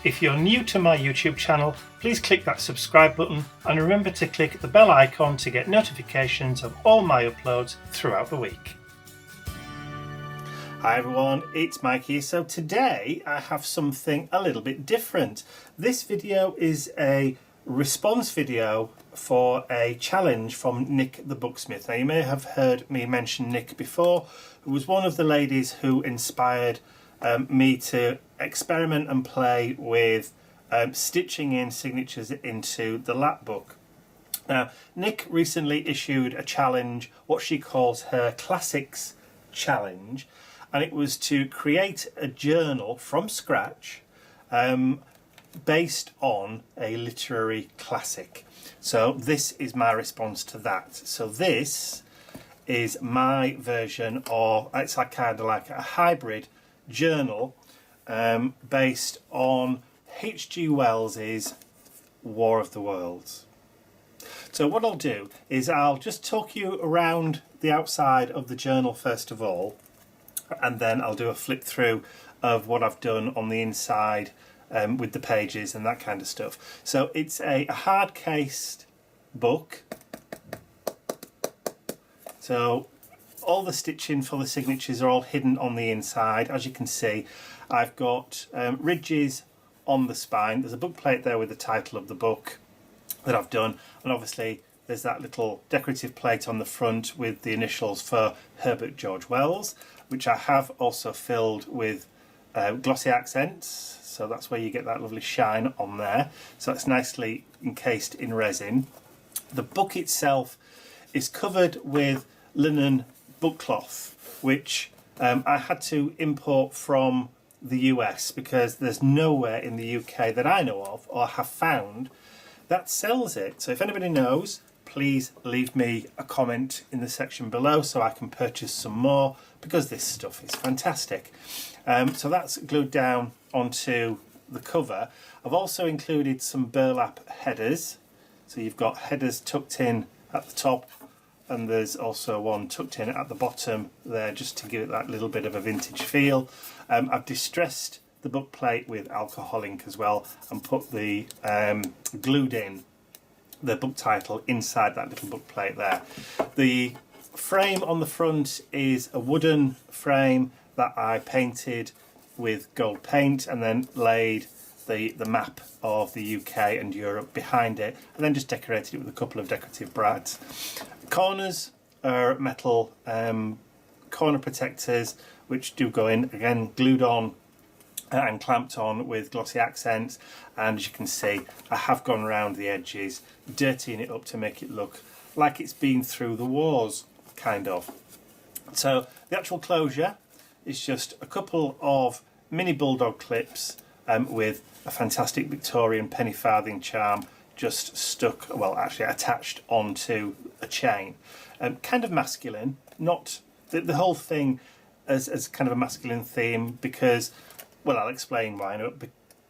If you're new to my YouTube channel, please click that subscribe button and remember to click the bell icon to get notifications of all my uploads throughout the week. Hi everyone, it's Mike here. So today I have something a little bit different. This video is a response video for a challenge from Nick the Booksmith. Now you may have heard me mention Nick before, who was one of the ladies who inspired me to experiment and play with stitching in signatures into the lap book. Now Nick recently issued a challenge, what she calls her Classics Challenge, and it was to create a journal from scratch based on a literary classic. So this is my response to that. So this is my version of, it's like kind of like a hybrid journal based on H.G. Wells's War of the Worlds. So what I'll do is I'll just talk you around the outside of the journal first of all, and then I'll do a flip through of what I've done on the inside with the pages and that kind of stuff. So it's a hard cased book, so all the stitching for the signatures are all hidden on the inside. As you can see, I've got ridges on the spine. There's a book plate there with the title of the book that I've done, and obviously there's that little decorative plate on the front with the initials for Herbert George Wells, which I have also filled with glossy accents, so that's where you get that lovely shine on there. So it's nicely encased in resin. The book itself is covered with linen book cloth, which I had to import from the US because there's nowhere in the UK that I know of or have found that sells it. So if anybody knows, please leave me a comment in the section below so I can purchase some more, because this stuff is fantastic. So that's glued down onto the cover. I've also included some burlap headers. So you've got headers tucked in at the top, and there's also one tucked in at the bottom there just to give it that little bit of a vintage feel. I've distressed the book plate with alcohol ink as well and put the glued in the book title inside that little book plate there. The frame on the front is a wooden frame that I painted with gold paint and then laid the map of the UK and Europe behind it, and then just decorated it with a couple of decorative brads. Corners are metal corner protectors which do go in, again glued on and clamped on with glossy accents, and as you can see I have gone around the edges, dirtying it up to make it look like it's been through the wars, kind of. So the actual closure is just a couple of mini bulldog clips with a fantastic Victorian penny farthing charm just stuck, well actually attached onto a chain. Kind of masculine, not the whole thing as kind of a masculine theme because, well, I'll explain why.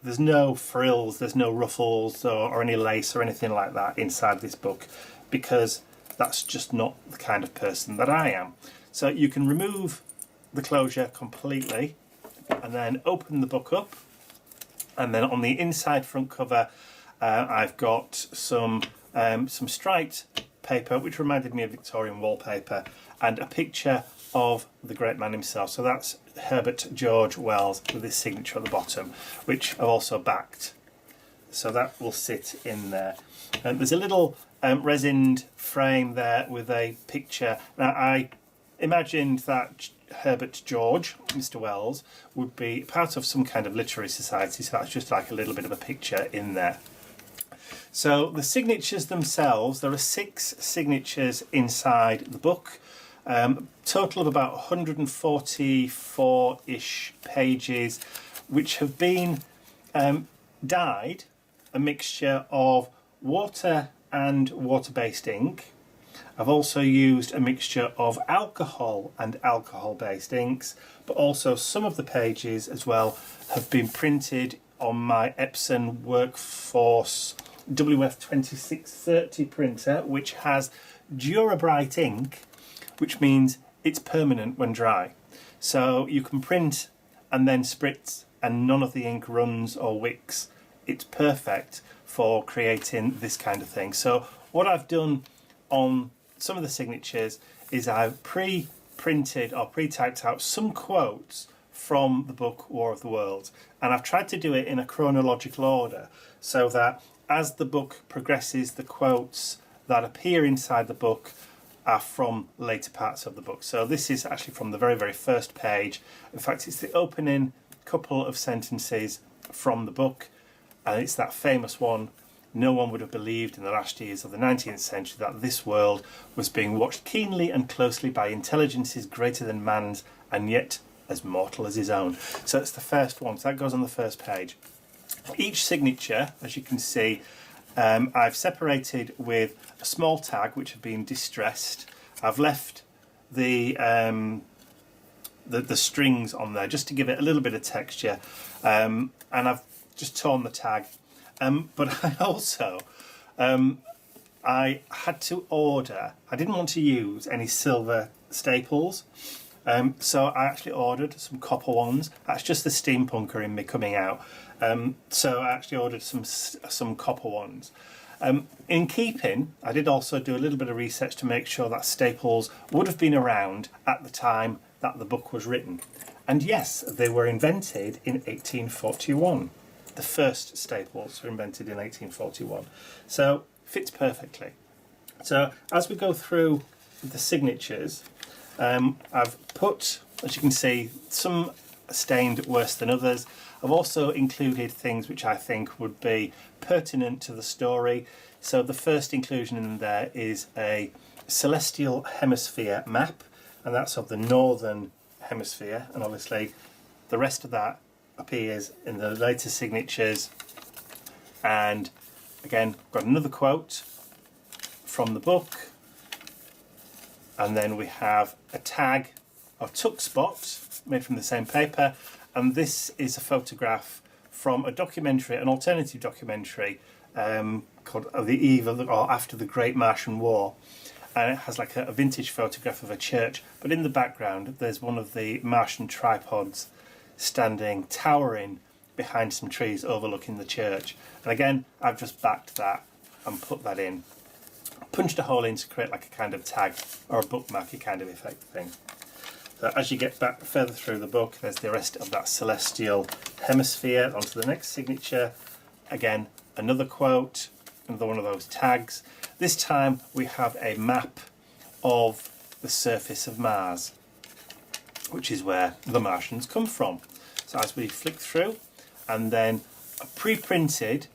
There's no frills, there's no ruffles or any lace or anything like that inside this book, because that's just not the kind of person that I am. So you can remove the closure completely and then open the book up, and then on the inside front cover I've got some striped paper which reminded me of Victorian wallpaper, and a picture of the great man himself. So that's Herbert George Wells with his signature at the bottom, which I've also backed. So that will sit in there. There's a little resined frame there with a picture. Now I imagined that Herbert George, Mr. Wells, would be part of some kind of literary society, so that's just like a little bit of a picture in there. So the signatures themselves, there are 6 signatures inside the book. Total of about 144-ish pages, which have been dyed a mixture of water and water-based ink. I've also used a mixture of alcohol and alcohol-based inks, but also some of the pages as well have been printed on my Epson Workforce WF2630 printer, which has Durabright ink, which means it's permanent when dry. So you can print and then spritz and none of the ink runs or wicks. It's perfect for creating this kind of thing. So what I've done on some of the signatures is I've pre-printed or pre-typed out some quotes from the book War of the Worlds, and I've tried to do it in a chronological order so that as the book progresses, the quotes that appear inside the book are from later parts of the book. So this is actually from the very, very first page. In fact, it's the opening couple of sentences from the book, and it's that famous one: no one would have believed in the last years of the 19th century that this world was being watched keenly and closely by intelligences greater than man's and yet as mortal as his own. So it's the first one, so that goes on the first page. Each signature, as you can see, I've separated with a small tag which have been distressed. I've left the strings on there just to give it a little bit of texture, and I've just torn the tag. But I also, I had to order, I didn't want to use any silver staples, so I actually ordered some copper ones. That's just the steampunker in me coming out. So I actually ordered some copper ones. In keeping, I did also do a little bit of research to make sure that staples would have been around at the time that the book was written. And yes, they were invented in 1841. The first staples were invented in 1841. So fits perfectly. So as we go through the signatures, I've put, as you can see, some stained worse than others. I've also included things which I think would be pertinent to the story. So the first inclusion in there is a celestial hemisphere map, and that's of the northern hemisphere, and obviously the rest of that appears in the later signatures. And again, got another quote from the book, and then we have a tag or tuck spot made from the same paper, and this is a photograph from a documentary, an alternative documentary called The Eve of the, or After the Great Martian War, and it has like a vintage photograph of a church, but in the background there's one of the Martian tripods standing towering behind some trees overlooking the church. And again, I've just backed that and put that in, punched a hole in to create like a kind of tag or a bookmarky kind of effect thing. So as you get back further through the book, there's the rest of that celestial hemisphere. Onto the next signature. Again, another quote, another one of those tags. This time we have a map of the surface of Mars, which is where the Martians come from. So as we flick through, and then a pre-printed,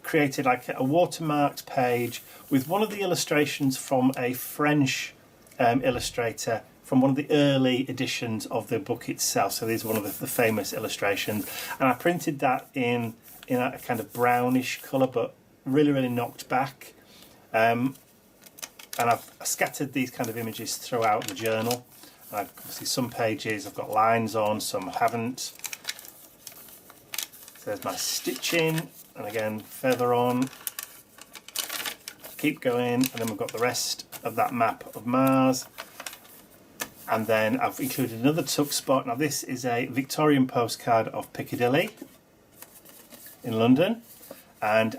created like a watermarked page with one of the illustrations from a French illustrator from one of the early editions of the book itself. So these are one of the famous illustrations, and I printed that in a kind of brownish colour, but really, really knocked back. And I've scattered these kind of images throughout the journal. Obviously some pages I've got lines on, some haven't. So there's my stitching, and again further on, keep going, and then we've got the rest of that map of Mars. And then I've included another tuck spot. Now this is a Victorian postcard of Piccadilly in London, and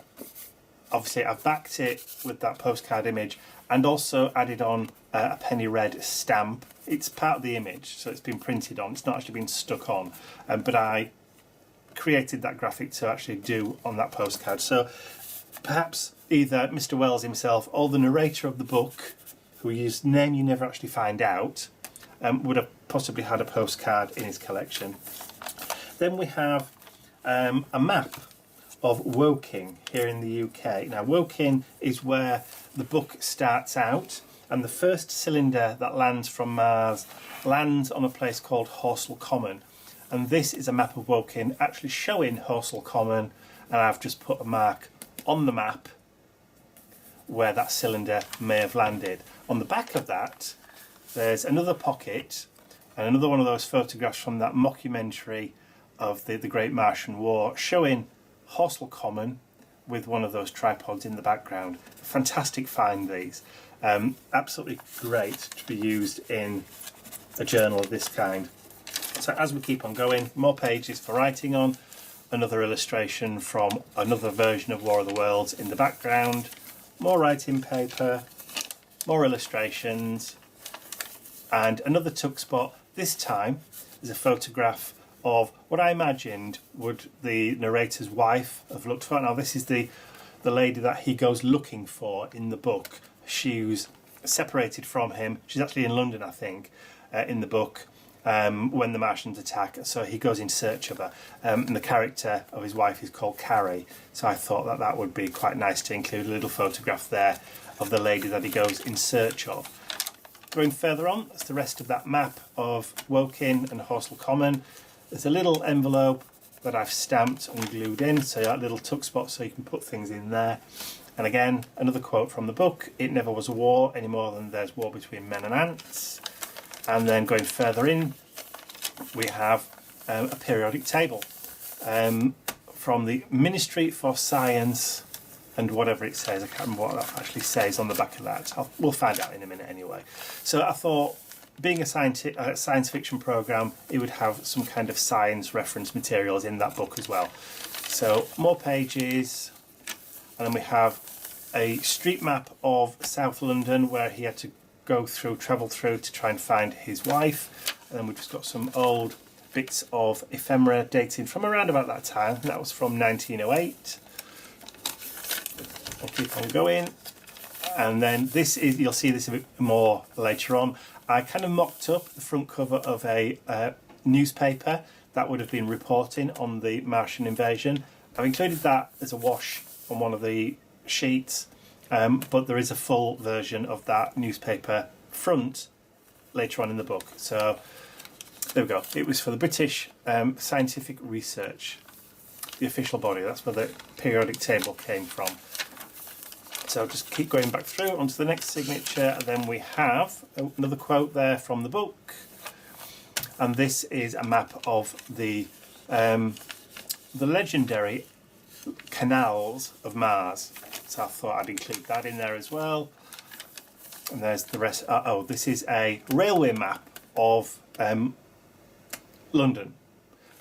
obviously I've backed it with that postcard image and also added on a penny red stamp. It's part of the image, so it's been printed on, it's not actually been stuck on, but I created that graphic to actually do on that postcard. So perhaps either Mr. Wells himself or the narrator of the book, whose name you never actually find out, would have possibly had a postcard in his collection. Then we have a map of Woking here in the UK. Now Woking is where the book starts out, and the first cylinder that lands from Mars lands on a place called Horsell Common, and this is a map of Woking actually showing Horsell Common, and I've just put a mark on the map where that cylinder may have landed. On the back of that there's another pocket and another one of those photographs from that mockumentary of the Great Martian War, showing Horsell Common with one of those tripods in the background. Fantastic find, these. Absolutely great to be used in a journal of this kind. So So as we keep on going, more pages for writing on, another illustration from another version of War of the Worlds in the background, more writing paper, more illustrations, and another tuck spot. This time is a photograph of what I imagined would the narrator's wife have looked for. Now this is the lady that he goes looking for in the book. She was separated from him. She's actually in London, I think, in the book, when the Martians attack. So he goes in search of her. And the character of his wife is called Carrie. So I thought that that would be quite nice to include a little photograph there of the lady that he goes in search of. Going further on, that's the rest of that map of Woking and Horsell Common. There's a little envelope that I've stamped and glued in, so that little tuck spot so you can put things in there. And again, another quote from the book, "It never was a war any more than there's war between men and ants." And then going further in, we have a periodic table from the Ministry for Science and whatever it says. I can't remember what that actually says on the back of that. We'll find out in a minute anyway. So I thought, being a science fiction programme, it would have some kind of science reference materials in that book as well. So more pages, and then we have a street map of South London where he had to travel through to try and find his wife. And then we've just got some old bits of ephemera dating from around about that time. That was from 1908. I'll keep on going. And then this is, you'll see this a bit more later on. I kind of mocked up the front cover of a newspaper that would have been reporting on the Martian invasion. I've included that as a wash on one of the sheets, but there is a full version of that newspaper front later on in the book. So there we go. It was for the British Scientific Research, the official body. That's where the periodic table came from. So just keep going back through onto the next signature, and then we have another quote there from the book, and this is a map of the legendary canals of Mars. So I thought I'd include that in there as well. And there's the rest. Oh, this is a railway map of London.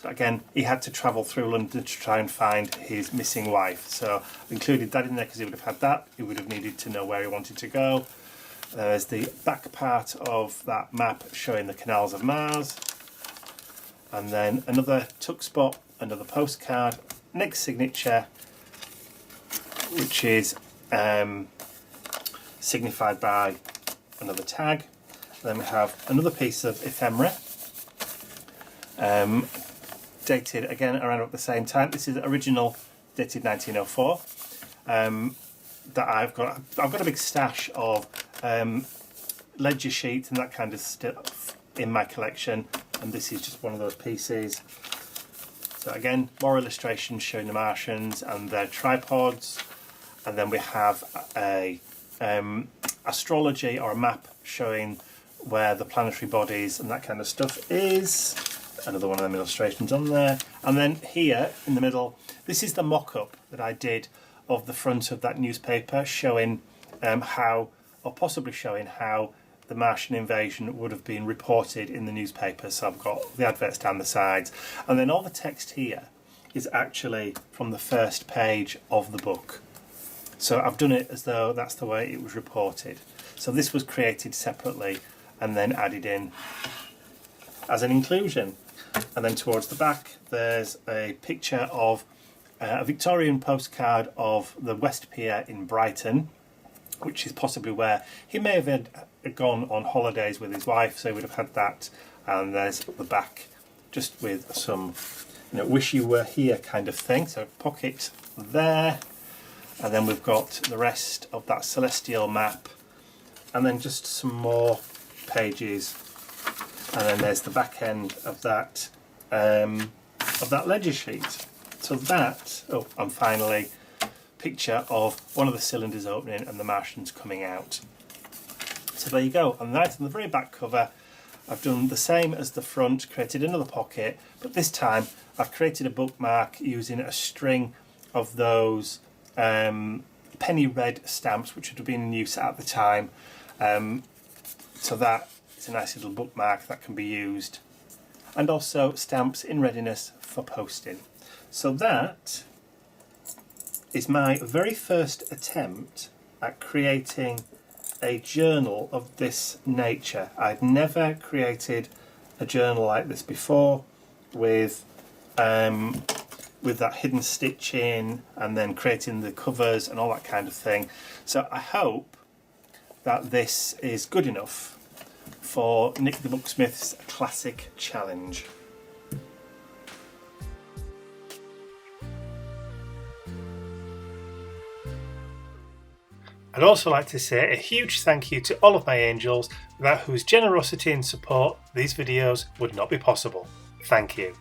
Again, he had to travel through London to try and find his missing wife. So I've included that in there because he would have had that. He would have needed to know where he wanted to go. There's the back part of that map showing the canals of Mars. And then another tuck spot, another postcard. Next signature, which is signified by another tag. Then we have another piece of ephemera. Dated again around at the same time. This is original, dated 1904. That I've got a big stash of ledger sheets and that kind of stuff in my collection, and this is just one of those pieces. So again, more illustrations showing the Martians and their tripods, and then we have a astrology or a map showing where the planetary bodies and that kind of stuff is. Another one of them illustrations on there. And then here in the middle, this is the mock-up that I did of the front of that newspaper, showing how, or possibly showing how, the Martian invasion would have been reported in the newspaper. So I've got the adverts down the sides, and then all the text here is actually from the first page of the book. So I've done it as though that's the way it was reported. So this was created separately and then added in as an inclusion. And then towards the back there's a picture of a Victorian postcard of the West Pier in Brighton, which is possibly where he may have had gone on holidays with his wife, so he would have had that. And there's the back just with some, wish you were here kind of thing. So pocket there, and then we've got the rest of that celestial map, and then just some more pages, and then there's the back end of that ledger sheet. So that, and finally, picture of one of the cylinders opening and the Martians coming out. So there you go. And right on the very back cover, I've done the same as the front, created another pocket, but this time I've created a bookmark using a string of those penny red stamps, which would have been in use at the time. So that is a nice little bookmark that can be used and also stamps in readiness for posting. So that is my very first attempt at creating a journal of this nature. I've never created a journal like this before with that hidden stitching and then creating the covers and all that kind of thing. So I hope that this is good enough for Nick the Booksmith's Classic Challenge. I'd also like to say a huge thank you to all of my angels, without whose generosity and support these videos would not be possible. Thank you.